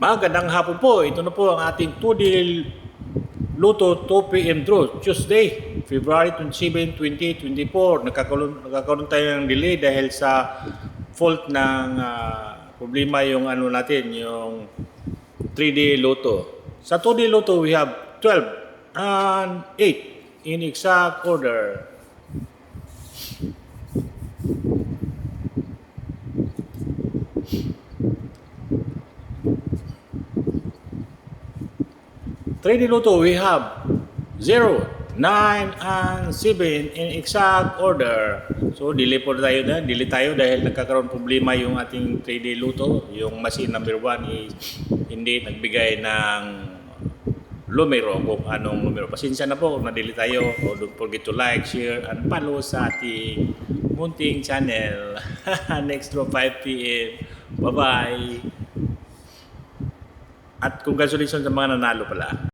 Magandang hapon po. Ito na po ang ating 2D Luto 2 PM draw. Tuesday, February 27, 2024. Nagkakaroon tayo ng delay dahil sa fault ng problema yung natin, yung 3D Luto. Sa 2D Luto, we have 12 and 8 in exact order. Trade Luto, we have 0, 9, and 7 in exact order. So, delay po tayo na. Delay tayo dahil nagkakaroon problema yung ating 3D Luto. Yung machine number 1 is hindi nagbigay ng numero kung anong numero. Pasensya na po kung na-delay tayo. So, don't forget to like, share, and follow sa ating munting channel. Next draw 5 PM. Bye-bye! At congratulations sa mga nanalo pala.